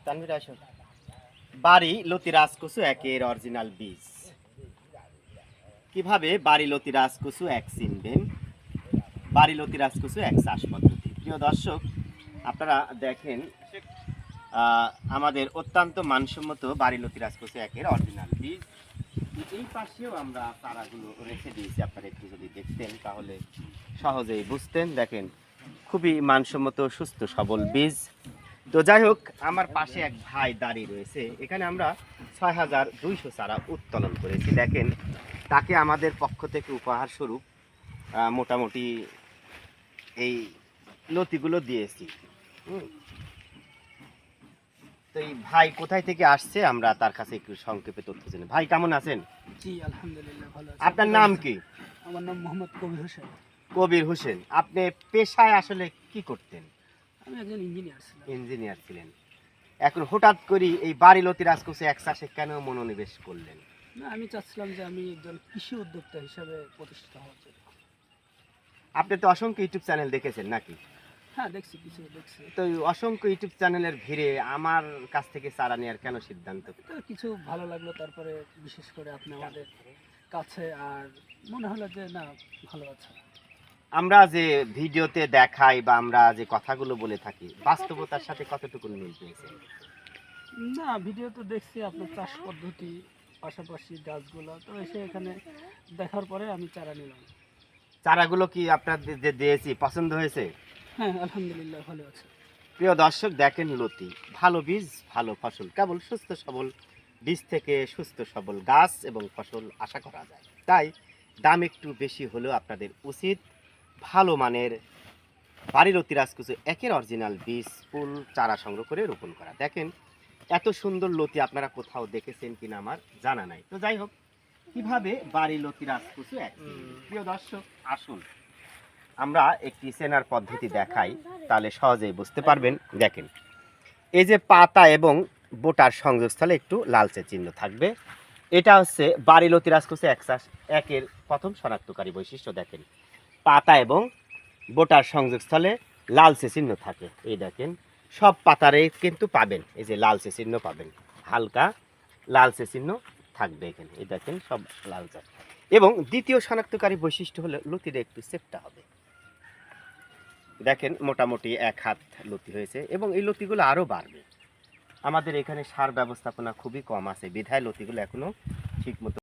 তানভীর আসো। বাড়ি লতি রাজকচু একের অরিজিনাল বীজ। কিভাবে বাড়ি লতি রাজকচু এক চিনবেন? বাড়ি লতি রাজকচু এক চাষ পদ্ধতি। প্রিয় দর্শক, আপনারা দেখেন আমাদের অত্যন্ত মানসম্মত বাড়ি লতি রাজকচু একের অরিজিনাল বীজ। এই পাশেও আমরা চারাগুলো রেখে দিয়েছি, আপনারা একটু যদি দেখতেন তাহলে সহজেই বুঝতেন। দেখেন খুবই মানসম্মত সুস্থ সবল বীজ। তো যাই হোক, আমার পাশে এক ভাই দাঁড়িয়ে রয়েছে। এখানে আমরা ৬,২০০ চারা উত্তোলন করেছি। দেখেন তাকে আমাদের পক্ষ থেকে উপহার স্বরূপ মোটামুটি এই লতিগুলো দিয়েছি। তো এই ভাই কোথায় থেকে আসছে আমরা তার কাছে একটু সংক্ষেপে তথ্য জেনে। ভাই কেমন আছেন? জি আলহামদুলিল্লাহ ভালো আছি। আপনার নাম কি? আমার নাম মোহাম্মদ কবির হোসেন। কবির হোসেন। আপনি পেশায় আসলে কি করতেন? আমি একজন ইঞ্জিনিয়ার ছিলাম। ইঞ্জিনিয়ার ছিলেন। এখন হঠাৎ করে এই বাড়ি লতি রাজকচু এক চাষে কেন মনোনিবেশ করলেন? না, আমি চাচ্ছিলাম যে আমি একজন কৃষি উদ্যোক্তা হিসেবে প্রতিষ্ঠিত হওয়ার জন্য। আপনি তো অসংখ্য ইউটিউব চ্যানেল দেখেছেন নাকি? হ্যাঁ দেখছি, কিছু দেখছি। তো এই অসংখ্য ইউটিউব চ্যানেলের ভিড়ে আমার কাছ থেকে চারা নেওয়ার কেন সিদ্ধান্ত? তো কিছু ভালো লাগলো, তারপরে বিশেষ করে আপনি আমাদের কাছে, আর মনে হলো যে না, ভালো আছে। আমরা যে ভিডিওতে দেখাই বা আমরা যে কথাগুলো বলে থাকি বাস্তবতার সাথে কতটুকু মিল পেয়েছে? না, ভিডিও তো দেখছি আপনার চাষ পদ্ধতি, পাশাপাশি গাছগুলো, তো এসে এখানে দেখার পরে আমি চারা নিলাম। চারাগুলো কি আপনাদের যে দিয়েছি পছন্দ হয়েছে? হ্যাঁ আলহামদুলিল্লাহ ভালো আছে। প্রিয় দর্শক, দেখেন লতি ভালো বীজ ভালো ফসল, কেবল সুস্থ সবল বীজ থেকে সুস্থ সবল গাছ এবং ফসল আশা করা যায়। তাই দাম একটু বেশি হলেও আপনাদের উচিত ভালো মানের বাড়ি লতি রাজকচু একের অরিজিনাল বীজ ফুল চারা সংগ্রহ করে রোপণ করা। দেখেন এত সুন্দর লতি আপনারা কোথাও দেখেছেন কিনা আমার জানা নাই। তো যাই হোক, কিভাবে বাড়ি লতি রাজকচু এক। প্রিয় দর্শক আসুন আমরা একটি চেনার পদ্ধতি দেখাই, তাহলে সহজেই বুঝতে পারবেন। দেখেন এই যে পাতা এবং বোটার সংযোগস্থলে একটু লালচে চিহ্ন থাকবে, এটা হচ্ছে বাড়ি লতি রাজকচু একের প্রথম শনাক্তকারী বৈশিষ্ট্য। দেখেন পাতা এবং বোটার সংযোগস্থলে লালচে চিহ্ন থাকে। এই দেখেন সব পাতারে কিন্তু পাবেন এই যে লালচে চিহ্ন পাবেন, হালকা লালচে চিহ্ন থাকবে এখানে। এই দেখেন সব লালচে। এবং দ্বিতীয় শনাক্তকারী বৈশিষ্ট্য হলো লতিটা একটু চেপটা হবে। দেখেন মোটামুটি ১ হাত লতি হয়েছে এবং এই লতিগুলো আরও বাড়বে। আমাদের এখানে সার ব্যবস্থাপনা খুবই কম আছে, বিধায় লতিগুলো এখনো ঠিক মতো